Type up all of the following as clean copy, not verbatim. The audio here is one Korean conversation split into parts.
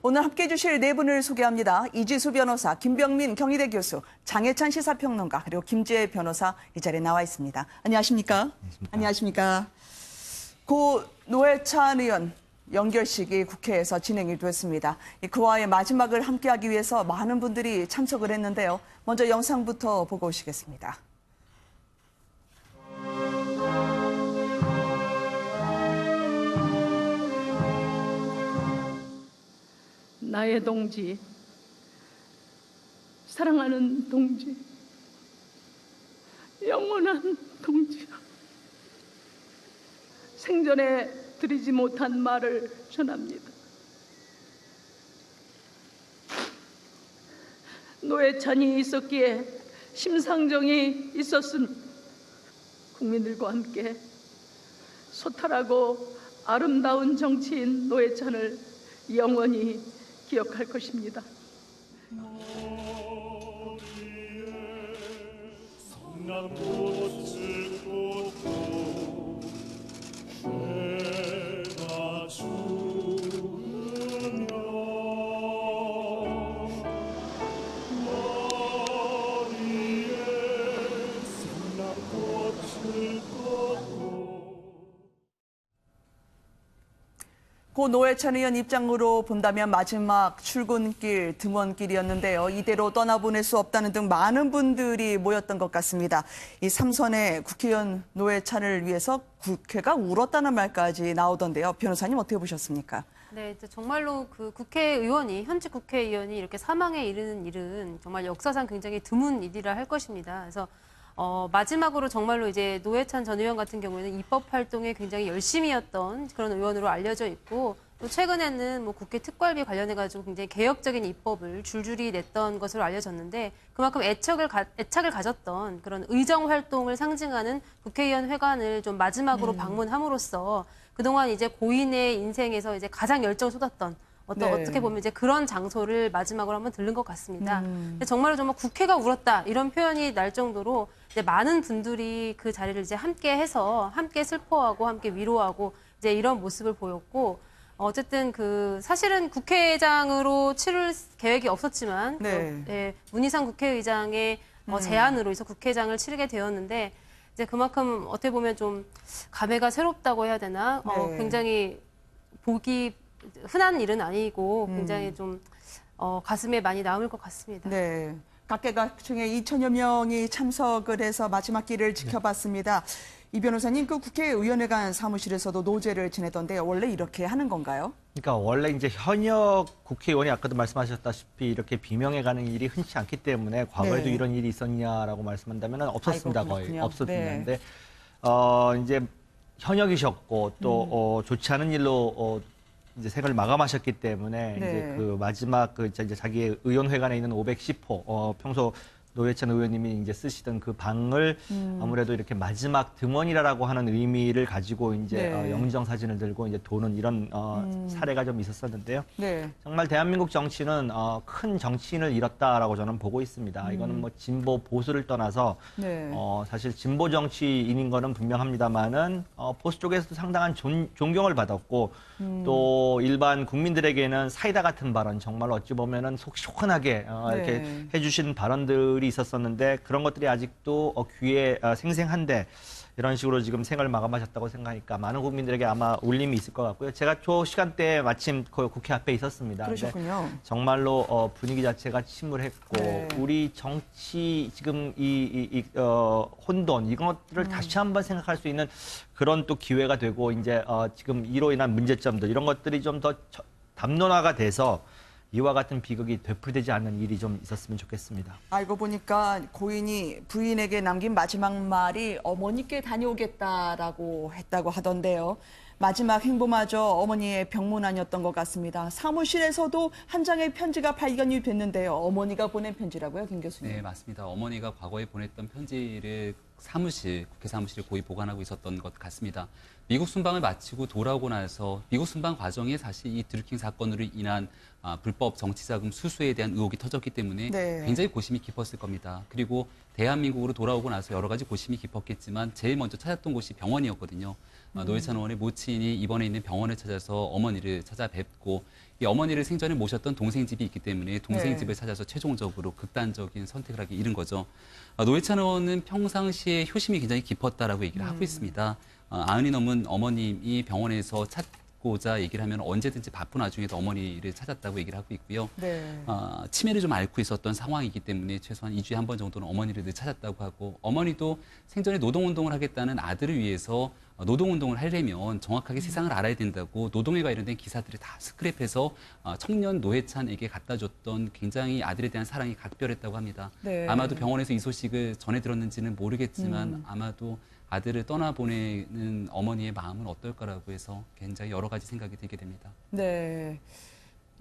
오늘 함께해 주실 네 분을 소개합니다. 이지수 변호사, 김병민 경희대 교수, 장혜찬 시사평론가, 그리고 김지혜 변호사 이 자리에 나와 있습니다. 안녕하십니까? 안녕하십니까? 고 노회찬 의원 연결식이 국회에서 진행이 됐습니다. 그와의 마지막을 함께하기 위해서 많은 분들이 참석을 했는데요. 먼저 영상부터 보고 오시겠습니다. 나의 동지, 사랑하는 동지, 영원한 동지, 생전에 드리지 못한 말을 전합니다. 노회찬이 있었기에 심상정이 있었습니다. 국민들과 함께 소탈하고 아름다운 정치인 노회찬을 영원히 기억할 것입니다. 고 노회찬 의원 입장으로 본다면 마지막 출근길, 등원길이었는데요. 이대로 떠나보낼 수 없다는 등 많은 분들이 모였던 것 같습니다. 이 삼선의 국회의원 노회찬을 위해서 국회가 울었다는 말까지 나오던데요. 변호사님 어떻게 보셨습니까? 네, 정말로 그 국회의원이, 현직 국회의원이 이렇게 사망에 이르는 일은 정말 역사상 굉장히 드문 일이라 할 것입니다. 그래서 마지막으로 정말로 이제 노회찬 전 의원 같은 경우에는 입법 활동에 굉장히 열심히 했던 그런 의원으로 알려져 있고, 또 최근에는 뭐 국회 특활비 관련해가지고 굉장히 개혁적인 입법을 줄줄이 냈던 것으로 알려졌는데, 그만큼 애착을 가졌던 그런 의정 활동을 상징하는 국회의원 회관을 좀 마지막으로 방문함으로써 그동안 이제 고인의 인생에서 이제 가장 열정을 쏟았던 어떻게 보면 이제 그런 장소를 마지막으로 한번 들른 것 같습니다. 근데 정말 국회가 울었다 이런 표현이 날 정도로 이제 많은 분들이 그 자리를 이제 함께 해서 함께 슬퍼하고 함께 위로하고 이제 이런 모습을 보였고, 어쨌든 사실은 국회의장으로 치를 계획이 없었지만 문희상 국회의장의 제안으로 해서 국회의장을 치르게 되었는데, 이제 그만큼 어떻게 보면 좀 감회가 새롭다고 해야 되나? 굉장히 보기 흔한 일은 아니고 굉장히 좀 가슴에 많이 남을 것 같습니다. 네. 각계각층에 2천여 명이 참석을 해서 마지막 길을 지켜봤습니다. 이 변호사님, 그 국회의원회관 사무실에서도 노제를 지내던데 원래 이렇게 하는 건가요? 그러니까 원래 이제 현역 국회의원이 아까도 말씀하셨다시피 이렇게 비명해 가는 일이 흔치 않기 때문에 과거에도 이런 일이 있었냐라고 말씀한다면 없었습니다. 아이고, 거의 없었습니다. 네. 근데 이제 현역이셨고 또 좋지 않은 일로 이제 생을 마감하셨기 때문에 이제 그 마지막 이제 자기의 의원회관에 있는 510호 평소 노회찬 의원님이 이제 쓰시던 그 방을 아무래도 이렇게 마지막 등원이라고 하는 의미를 가지고 이제 영정 사진을 들고 이제 도는 이런 사례가 좀 있었었는데요. 정말 대한민국 정치는 큰 정치인을 잃었다라고 저는 보고 있습니다. 이거는 뭐 진보 보수를 떠나서 사실 진보 정치인인 거는 분명합니다만은 보수 쪽에서도 상당한 존경을 받았고 또 일반 국민들에게는 사이다 같은 발언, 정말 어찌 보면은 속 시원하게 이렇게 해주신 발언들이 있었었는데 그런 것들이 아직도 귀에 생생한데 이런 식으로 지금 생을 마감하셨다고 생각하니까 많은 국민들에게 아마 울림이 있을 것 같고요. 제가 저 시간대에 마침 그 국회 앞에 있었습니다. 그러셨군요. 정말로 분위기 자체가 침울했고 우리 정치 지금 혼돈 이것들을 다시 한번 생각할 수 있는 그런 또 기회가 되고 이제 지금 이로 인한 문제점들 이런 것들이 좀 더 담론화가 돼서 이와 같은 비극이 되풀이되지 않는 일이 좀 있었으면 좋겠습니다. 알고 보니까 고인이 부인에게 남긴 마지막 말이 어머니께 다녀오겠다라고 했다고 하던데요. 마지막 행보마저 어머니의 병문안이었던 것 같습니다. 사무실에서도 한 장의 편지가 발견이 됐는데요. 어머니가 보낸 편지라고요, 김 교수님? 네, 맞습니다. 어머니가 과거에 보냈던 편지를 국회 사무실에 고이 보관하고 있었던 것 같습니다. 미국 순방을 마치고 돌아오고 나서 미국 순방 과정에 사실 이 드루킹 사건으로 인한 불법 정치자금 수수에 대한 의혹이 터졌기 때문에 굉장히 고심이 깊었을 겁니다. 그리고 대한민국으로 돌아오고 나서 여러 가지 고심이 깊었겠지만 제일 먼저 찾았던 곳이 병원이었거든요. 노회찬 의원의 모친이 입원해 있는 병원을 찾아서 어머니를 찾아뵙고 이 어머니를 생전에 모셨던 동생 집이 있기 때문에 동생 네. 집을 찾아서 최종적으로 극단적인 선택을 하기 이른 거죠. 노회찬 의원은 평상시에 효심이 굉장히 깊었다라고 얘기를 하고 있습니다. 90이 넘은 어머님이 병원에서 찾고자 얘기를 하면 언제든지 바쁜 와중에도 어머니를 찾았다고 얘기를 하고 있고요. 네. 치매를 좀 앓고 있었던 상황이기 때문에 최소한 2주에 한 번 정도는 어머니를 늘 찾았다고 하고 어머니도 생전에 노동운동을 하겠다는 아들을 위해서 노동운동을 하려면 정확하게 세상을 알아야 된다고 노동에 관련된 기사들을 다 스크랩해서 청년 노회찬에게 갖다 줬던 굉장히 아들에 대한 사랑이 각별했다고 합니다. 네. 아마도 병원에서 이 소식을 전해 들었는지는 모르겠지만 아마도 아들을 떠나보내는 어머니의 마음은 어떨까라고 해서 굉장히 여러 가지 생각이 들게 됩니다. 네.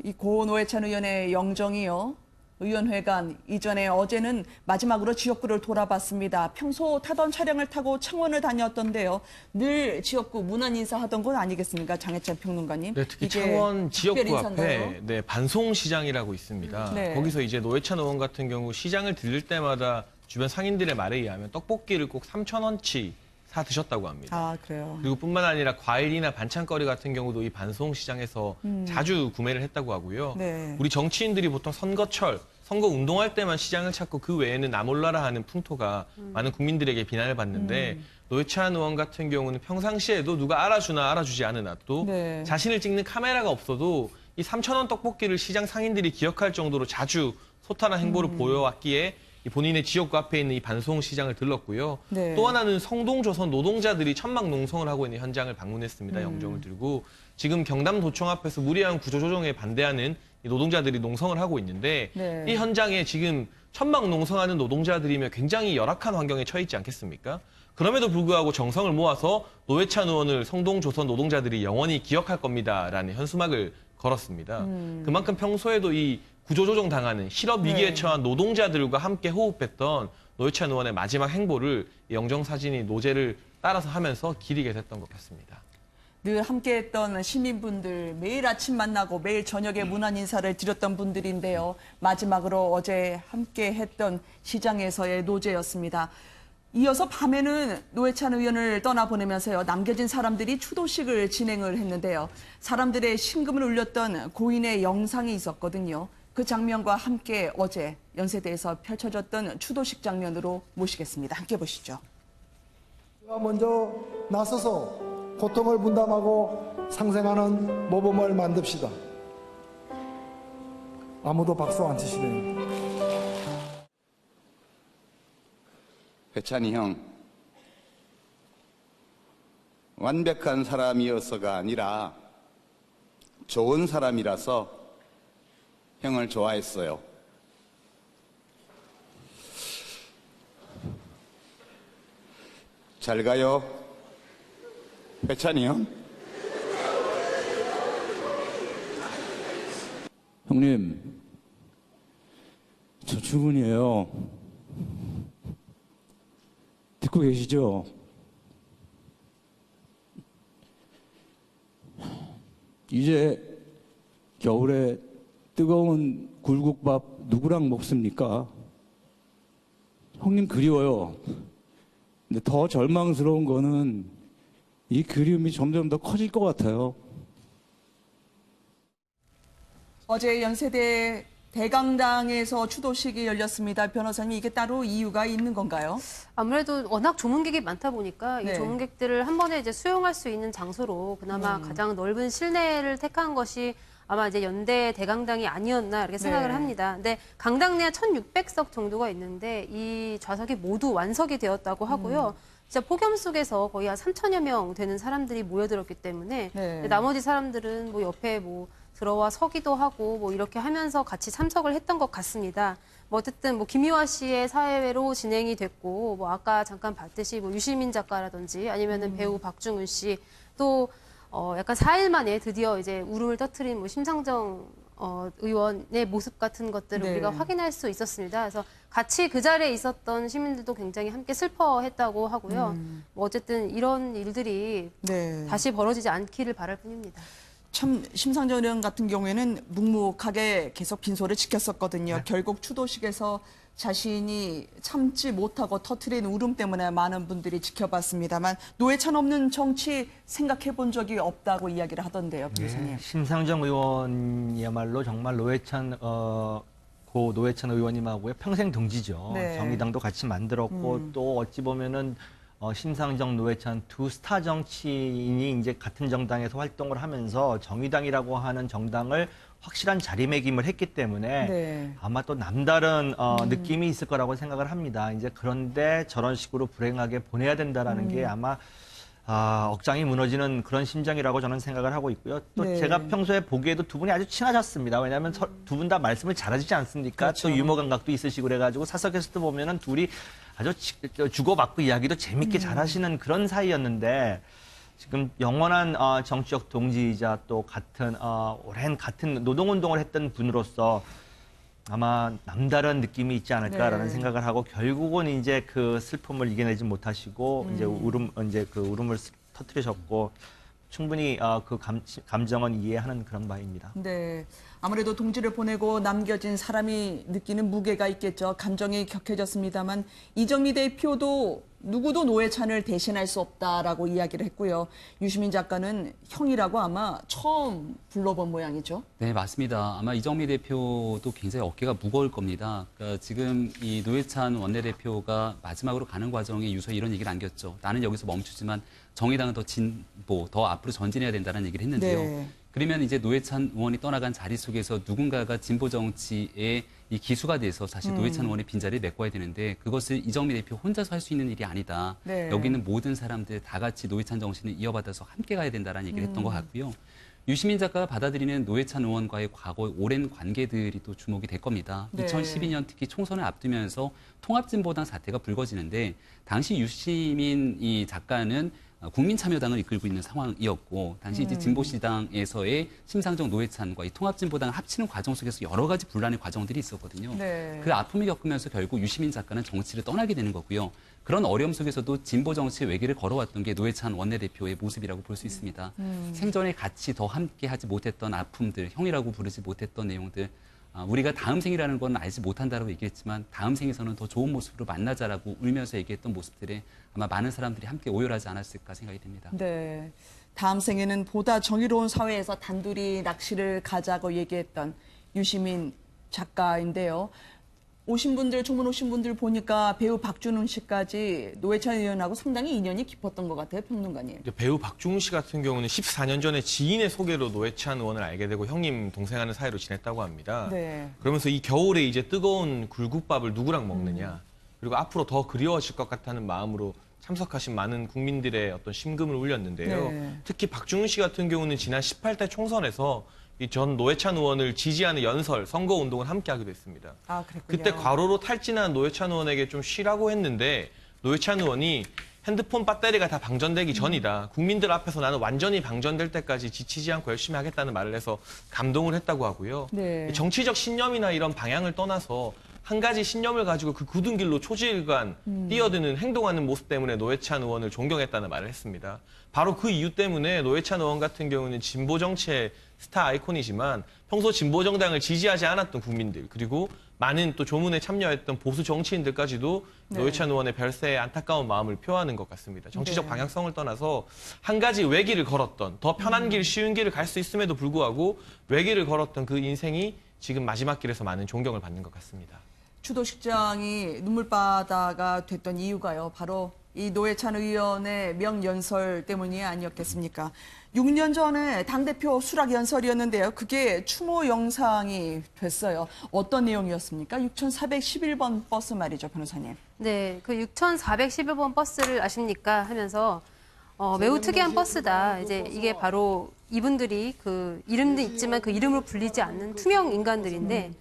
이 고 노회찬 의원의 영정이요. 의원회관 이전에 어제는 마지막으로 지역구를 돌아봤습니다. 평소 타던 차량을 타고 창원을 다녔던데요. 늘 지역구 문안 인사하던 곳 아니겠습니까? 장해찬 평론가님. 네, 특히 이게 창원 지역구 특별 앞에 인사인가요? 네, 반송시장이라고 있습니다. 네. 거기서 이제 노회찬 의원 같은 경우 시장을 들릴 때마다 주변 상인들의 말에 의하면 떡볶이를 꼭 3,000원치 사 드셨다고 합니다. 아, 그래요. 그리고 뿐만 아니라 과일이나 반찬거리 같은 경우도 이 반송시장에서 자주 구매를 했다고 하고요. 네. 우리 정치인들이 보통 선거철, 선거 운동할 때만 시장을 찾고 그 외에는 나몰라라 하는 풍토가 많은 국민들에게 비난을 받는데 노회찬 의원 같은 경우는 평상시에도 누가 알아주나 알아주지 않으나 또 네. 자신을 찍는 카메라가 없어도 이 3,000원 떡볶이를 시장 상인들이 기억할 정도로 자주 소탈한 행보를 보여왔기에 이 본인의 지역구 앞에 있는 이 반송시장을 들렀고요. 네. 또 하나는 성동조선 노동자들이 천막 농성을 하고 있는 현장을 방문했습니다. 영정을 들고 지금 경남도청 앞에서 무리한 구조조정에 반대하는 이 노동자들이 농성을 하고 있는데 네. 이 현장에 지금 천막 농성하는 노동자들이면 굉장히 열악한 환경에 처해 있지 않겠습니까? 그럼에도 불구하고 정성을 모아서 노회찬 의원을 성동조선 노동자들이 영원히 기억할 겁니다라는 현수막을 걸었습니다. 그만큼 평소에도 이 구조조정 당하는 실업 위기에 네. 처한 노동자들과 함께 호흡했던 노회찬 의원의 마지막 행보를 영정사진이 노제를 따라서 하면서 기리게 됐던 것 같습니다. 늘 함께했던 시민분들 매일 아침 만나고 매일 저녁에 문안 인사를 드렸던 분들인데요. 마지막으로 어제 함께했던 시장에서의 노제였습니다. 이어서 밤에는 노회찬 의원을 떠나보내면서요. 남겨진 사람들이 추도식을 진행을 했는데요. 사람들의 심금을 울렸던 고인의 영상이 있었거든요. 그 장면과 함께 어제 연세대에서 펼쳐졌던 추도식 장면으로 모시겠습니다. 함께 보시죠. 제가 먼저 나서서 고통을 분담하고 상생하는 모범을 만듭시다. 아무도 박수 안 치시네요. 회찬이 형, 완벽한 사람이어서가 아니라 좋은 사람이라서 형을 좋아했어요. 잘 가요, 회찬이 형. 형님, 저 주문이에요. 듣고 계시죠? 이제 겨울에 뜨거운 굴국밥 누구랑 먹습니까? 형님 그리워요. 근데 더 절망스러운 거는 이 그리움이 점점 더 커질 것 같아요. 어제 연세대 대강당에서 추도식이 열렸습니다. 변호사님, 이게 따로 이유가 있는 건가요? 아무래도 워낙 조문객이 많다 보니까 네. 이 조문객들을 한 번에 이제 수용할 수 있는 장소로 그나마 가장 넓은 실내를 택한 것이 아마 이제 연대 대강당이 아니었나 이렇게 생각을 네. 합니다. 근데 강당 내에 1,600석 정도가 있는데 이 좌석이 모두 완석이 되었다고 하고요. 진짜 폭염 속에서 거의 한 3천여 명 되는 사람들이 모여들었기 때문에 네. 나머지 사람들은 뭐 옆에 뭐 들어와 서기도 하고 뭐 이렇게 하면서 같이 참석을 했던 것 같습니다. 뭐 어쨌든 뭐 김유아 씨의 사회로 진행이 됐고 뭐 아까 잠깐 봤듯이 뭐 유시민 작가라든지 아니면은 배우 박중훈 씨 또 약간 4일 만에 드디어 이제 울음을 터뜨린 뭐 심상정 의원의 모습 같은 것들을 네. 우리가 확인할 수 있었습니다. 그래서 같이 그 자리에 있었던 시민들도 굉장히 함께 슬퍼했다고 하고요. 뭐 어쨌든 이런 일들이 네. 다시 벌어지지 않기를 바랄 뿐입니다. 참 심상정 의원 같은 경우에는 묵묵하게 계속 빈소를 지켰었거든요. 결국 추도식에서 자신이 참지 못하고 터트린 울음 때문에 많은 분들이 지켜봤습니다.만 노회찬 없는 정치 생각해 본 적이 없다고 이야기를 하던데요, 변호사님. 예, 심상정 의원이야말로 정말 노회찬 고 노회찬 의원님하고의 평생 동지죠. 네. 정의당도 같이 만들었고 또 어찌 보면은 심상정, 노회찬 두 스타 정치인이 이제 같은 정당에서 활동을 하면서 정의당이라고 하는 정당을 확실한 자리매김을 했기 때문에 네. 아마 또 남다른 느낌이 있을 거라고 생각을 합니다. 이제 그런데 저런 식으로 불행하게 보내야 된다라는 게 아마 억장이 무너지는 그런 심정이라고 저는 생각을 하고 있고요. 또 네. 제가 평소에 보기에도 두 분이 아주 친하셨습니다. 왜냐하면 두 분 다 말씀을 잘하시지 않습니까? 그렇죠. 또 유머 감각도 있으시고 그래가지고 사석에서도 보면은 둘이 아주 주고받고 이야기도 재밌게 잘하시는 그런 사이였는데 지금 영원한 정치적 동지이자 또 같은 오랜 같은 노동운동을 했던 분으로서 아마 남다른 느낌이 있지 않을까라는 네. 생각을 하고 결국은 이제 그 슬픔을 이겨내지 못하시고 이제 그 울음을 터뜨리셨고 충분히 그 감정은 이해하는 그런 바입니다. 네. 아무래도 동지를 보내고 남겨진 사람이 느끼는 무게가 있겠죠. 감정이 격해졌습니다만 이정미 대표도 누구도 노회찬을 대신할 수 없다라고 이야기를 했고요. 유시민 작가는 형이라고 아마 처음 불러본 모양이죠. 네, 맞습니다. 아마 이정미 대표도 굉장히 어깨가 무거울 겁니다. 그러니까 지금 이 노회찬 원내대표가 마지막으로 가는 과정에 유서에 이런 얘기를 남겼죠. 나는 여기서 멈추지만 정의당은 더 진보, 더 앞으로 전진해야 된다는 얘기를 했는데요. 네. 그러면 이제 노회찬 의원이 떠나간 자리 속에서 누군가가 진보 정치의 이 기수가 돼서 사실 노회찬 의원의 빈자리를 메꿔야 되는데 그것을 이정미 대표 혼자서 할 수 있는 일이 아니다. 네. 여기 있는 모든 사람들 다 같이 노회찬 정신을 이어받아서 함께 가야 된다는 얘기를 했던 것 같고요. 유시민 작가가 받아들이는 노회찬 의원과의 과거 오랜 관계들이 또 주목이 될 겁니다. 네. 2012년 특히 총선을 앞두면서 통합진보당 사태가 불거지는데 당시 유시민 이 작가는 국민참여당을 이끌고 있는 상황이었고 당시 이제 진보시당에서의 심상정 노회찬과 이 통합진보당을 합치는 과정 속에서 여러 가지 분란의 과정들이 있었거든요. 네. 그 아픔을 겪으면서 결국 유시민 작가는 정치를 떠나게 되는 거고요. 그런 어려움 속에서도 진보 정치의 외길을 걸어왔던 게 노회찬 원내대표의 모습이라고 볼 수 있습니다. 생전에 같이 더 함께 하지 못했던 아픔들, 형이라고 부르지 못했던 내용들, 우리가 다음 생이라는 건 알지 못한다라고 얘기했지만 다음 생에서는 더 좋은 모습으로 만나자라고 울면서 얘기했던 모습들에 아마 많은 사람들이 함께 오열하지 않았을까 생각이 됩니다. 네. 다음 생에는 보다 정의로운 사회에서 단둘이 낚시를 가자고 얘기했던 유시민 작가인데요. 조문 오신 분들 보니까 배우 박준훈 씨까지 노회찬 의원하고 상당히 인연이 깊었던 것 같아요, 평론가님. 배우 박중훈 씨 같은 경우는 14년 전에 지인의 소개로 노회찬 의원을 알게 되고 형님 동생하는 사이로 지냈다고 합니다. 네. 그러면서 이 겨울에 이제 뜨거운 굴국밥을 누구랑 먹느냐 그리고 앞으로 더 그리워질 것 같다는 마음으로 참석하신 많은 국민들의 어떤 심금을 울렸는데요. 네. 특히 박중훈 씨 같은 경우는 지난 18대 총선에서 이 전 노회찬 의원을 지지하는 연설, 선거운동을 함께 하기도 했습니다. 아, 그랬군요. 그때 과로로 탈진한 노회찬 의원에게 좀 쉬라고 했는데 노회찬 의원이 핸드폰 배터리가 다 방전되기 전이다. 국민들 앞에서 나는 완전히 방전될 때까지 지치지 않고 열심히 하겠다는 말을 해서 감동을 했다고 하고요. 네. 정치적 신념이나 이런 방향을 떠나서 한 가지 신념을 가지고 그 굳은 길로 초지일관 뛰어드는 행동하는 모습 때문에 노회찬 의원을 존경했다는 말을 했습니다. 바로 그 이유 때문에 노회찬 의원 같은 경우는 진보 정치의 스타 아이콘이지만 평소 진보 정당을 지지하지 않았던 국민들 그리고 많은 또 조문에 참여했던 보수 정치인들까지도 네. 노회찬 의원의 별세에 안타까운 마음을 표하는 것 같습니다. 정치적 네. 방향성을 떠나서 한 가지 외길을 걸었던 더 편한 길, 쉬운 길을 갈 수 있음에도 불구하고 외길을 걸었던 그 인생이 지금 마지막 길에서 많은 존경을 받는 것 같습니다. 추도식장이 눈물바다가 됐던 이유가요. 바로 이 노회찬 의원의 명연설 때문이 아니었겠습니까? 6년 전에 당대표 수락연설이었는데요. 그게 추모 영상이 됐어요. 어떤 내용이었습니까? 6411번 버스 말이죠, 변호사님. 네, 그 6411번 버스를 아십니까? 하면서 매우 특이한 버스다. 이제 이게 바로 이분들이 그 이름도 있지만 그 이름으로 불리지 않는 투명 인간들인데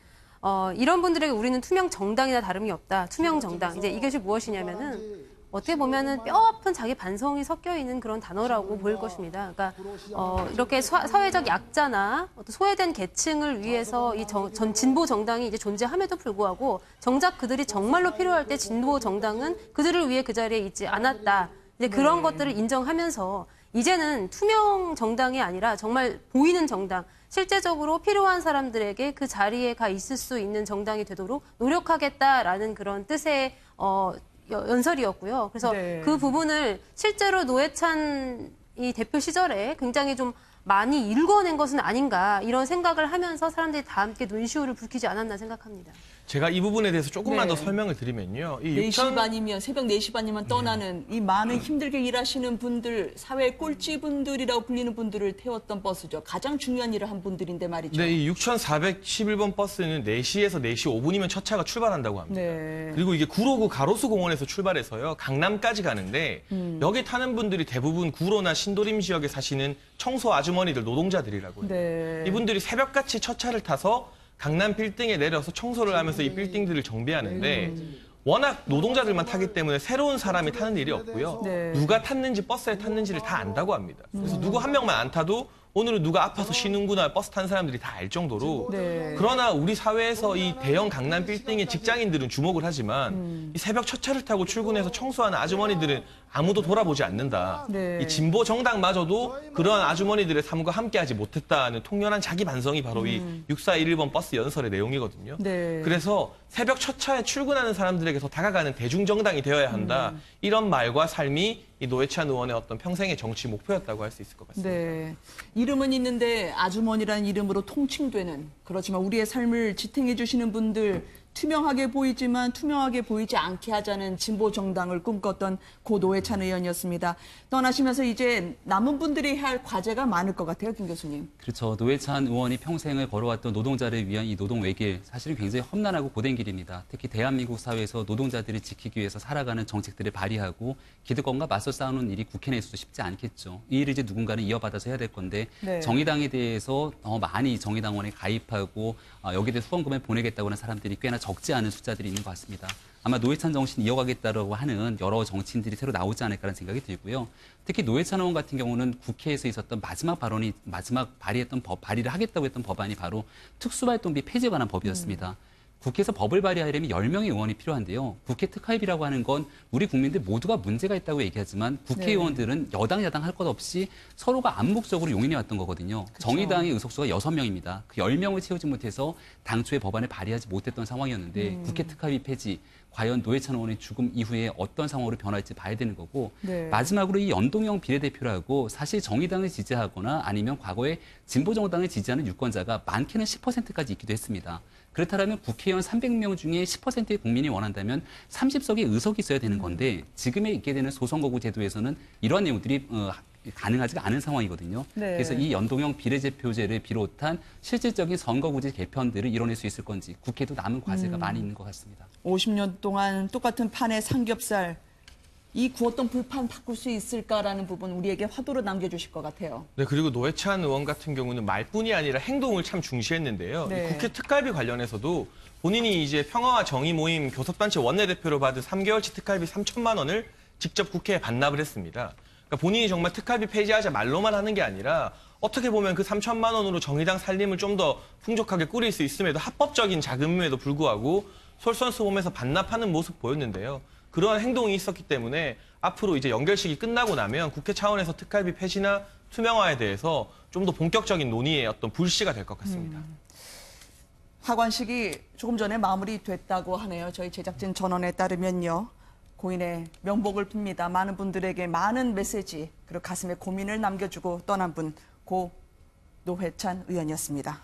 이런 분들에게 우리는 투명 정당이나 다름이 없다. 투명 정당. 이제 이것이 무엇이냐면은 어떻게 보면은 뼈아픈 자기 반성이 섞여 있는 그런 단어라고 보일 것입니다. 그러니까 이렇게 사회적 약자나 어떤 소외된 계층을 위해서 이 전 진보 정당이 이제 존재함에도 불구하고 정작 그들이 정말로 필요할 때 진보 정당은 그들을 위해 그 자리에 있지 않았다. 이제 그런 것들을 인정하면서 이제는 투명 정당이 아니라 정말 보이는 정당, 실제적으로 필요한 사람들에게 그 자리에 가 있을 수 있는 정당이 되도록 노력하겠다라는 그런 뜻의 연설이었고요. 그래서 네. 그 부분을 실제로 노회찬 이 대표 시절에 굉장히 좀 많이 읽어낸 것은 아닌가 이런 생각을 하면서 사람들이 다 함께 눈시울을 붉히지 않았나 생각합니다. 제가 이 부분에 대해서 조금만 네. 더 설명을 드리면요. 이 4시 반이면 새벽 4시 반이면 떠나는 이 많은 힘들게 일하시는 분들, 사회 꼴찌분들이라고 불리는 분들을 태웠던 버스죠. 가장 중요한 일을 한 분들인데 말이죠. 네, 이 6411번 버스는 4시에서 4시 5분이면 첫 차가 출발한다고 합니다. 네. 그리고 이게 구로구 가로수 공원에서 출발해서요. 강남까지 가는데 여기 타는 분들이 대부분 구로나 신도림 지역에 사시는 청소 아주머니들, 노동자들이라고 해요. 네. 이분들이 새벽같이 첫 차를 타서 강남 빌딩에 내려서 청소를 하면서 이 빌딩들을 정비하는데 워낙 노동자들만 타기 때문에 새로운 사람이 타는 일이 없고요. 네. 누가 탔는지 버스에 탔는지를 다 안다고 합니다. 그래서 누구 한 명만 안 타도 오늘은 누가 아파서 쉬는구나 버스 탄 사람들이 다 알 정도로 네. 그러나 우리 사회에서 이 대형 강남 빌딩의 직장인들은 주목을 하지만 이 새벽 첫 차를 타고 출근해서 청소하는 아주머니들은 아무도 돌아보지 않는다. 네. 이 진보 정당마저도 그러한 아주머니들의 삶과 함께하지 못했다는 통렬한 자기 반성이 바로 이 6411번 버스 연설의 내용이거든요. 네. 그래서 새벽 첫 차에 출근하는 사람들에게 더 다가가는 대중정당이 되어야 한다. 이런 말과 삶이 이 노회찬 의원의 어떤 평생의 정치 목표였다고 할 수 있을 것 같습니다. 네. 이름은 있는데 아주머니라는 이름으로 통칭되는, 그렇지만 우리의 삶을 지탱해 주시는 분들, 투명하게 보이지만 투명하게 보이지 않게 하자는 진보 정당을 꿈꿨던 고 노회찬 의원이었습니다. 떠나시면서 이제 남은 분들이 해야 할 과제가 많을 것 같아요, 김 교수님. 그렇죠. 노회찬 의원이 평생을 걸어왔던 노동자를 위한 이 노동 외길, 사실은 굉장히 험난하고 고된 길입니다. 특히 대한민국 사회에서 노동자들을 지키기 위해서 살아가는 정책들을 발의하고 기득권과 맞서 싸우는 일이 국회 내에서도 쉽지 않겠죠. 이 일을 이제 누군가는 이어받아서 해야 될 건데 네. 정의당에 대해서 많이 정의당원에 가입하고 여기에 대해 후원금을 보내겠다고 하는 사람들이 꽤나 적지 않은 숫자들이 있는 것 같습니다. 아마 노회찬 정신 이어가겠다고 하는 여러 정치인들이 새로 나오지 않을까라는 생각이 들고요. 특히 노회찬 의원 같은 경우는 국회에서 있었던 마지막 발의를 하겠다고 했던 법안이 바로 특수활동비 폐지에 관한 법이었습니다. 국회에서 법을 발의하려면 10명의 의원이 필요한데요. 국회 특활비라고 하는 건 우리 국민들 모두가 문제가 있다고 얘기하지만 국회의원들은 여당, 야당 할 것 없이 서로가 암묵적으로 용인해왔던 거거든요. 그쵸. 정의당의 의석수가 6명입니다. 그 10명을 채우지 못해서 당초에 법안을 발의하지 못했던 상황이었는데 국회 특활비 폐지, 과연 노회찬 의원의 죽음 이후에 어떤 상황으로 변할지 봐야 되는 거고 네. 마지막으로 이 연동형 비례대표라고 사실 정의당을 지지하거나 아니면 과거에 진보정당을 지지하는 유권자가 많게는 10%까지 있기도 했습니다. 그렇다면 국회의원 300명 중에 10%의 국민이 원한다면 30석의 의석이 있어야 되는 건데 지금에 있게 되는 소선거구 제도에서는 이러한 내용들이 가능하지가 않은 상황이거든요. 네. 그래서 이 연동형 비례대표제를 비롯한 실질적인 선거구제 개편들을 이뤄낼 수 있을 건지 국회도 남은 과제가 많이 있는 것 같습니다. 50년 동안 똑같은 판의 삼겹살, 이 구웠던 불판 바꿀 수 있을까라는 부분 우리에게 화두로 남겨주실 것 같아요. 네, 그리고 노회찬 의원 같은 경우는 말뿐이 아니라 행동을 참 중시했는데요. 네. 이 국회 특활비 관련해서도 본인이 이제 평화와 정의 모임 교섭단체 원내대표로 받은 3개월치 특활비 3천만 원을 직접 국회에 반납을 했습니다. 그러니까 본인이 정말 특활비 폐지하자 말로만 하는 게 아니라 어떻게 보면 그 3천만 원으로 정의당 살림을 좀 더 풍족하게 꾸릴 수 있음에도 합법적인 자금임에도 불구하고 솔선수범해서 반납하는 모습 보였는데요. 그러한 행동이 있었기 때문에 앞으로 이제 연결식이 끝나고 나면 국회 차원에서 특활비 폐지나 투명화에 대해서 좀 더 본격적인 논의의 어떤 불씨가 될 것 같습니다. 하관식이 조금 전에 마무리됐다고 하네요. 저희 제작진 전원에 따르면요. 고인의 명복을 빕니다. 많은 분들에게 많은 메시지, 그리고 가슴에 고민을 남겨주고 떠난 분, 고 노회찬 의원이었습니다.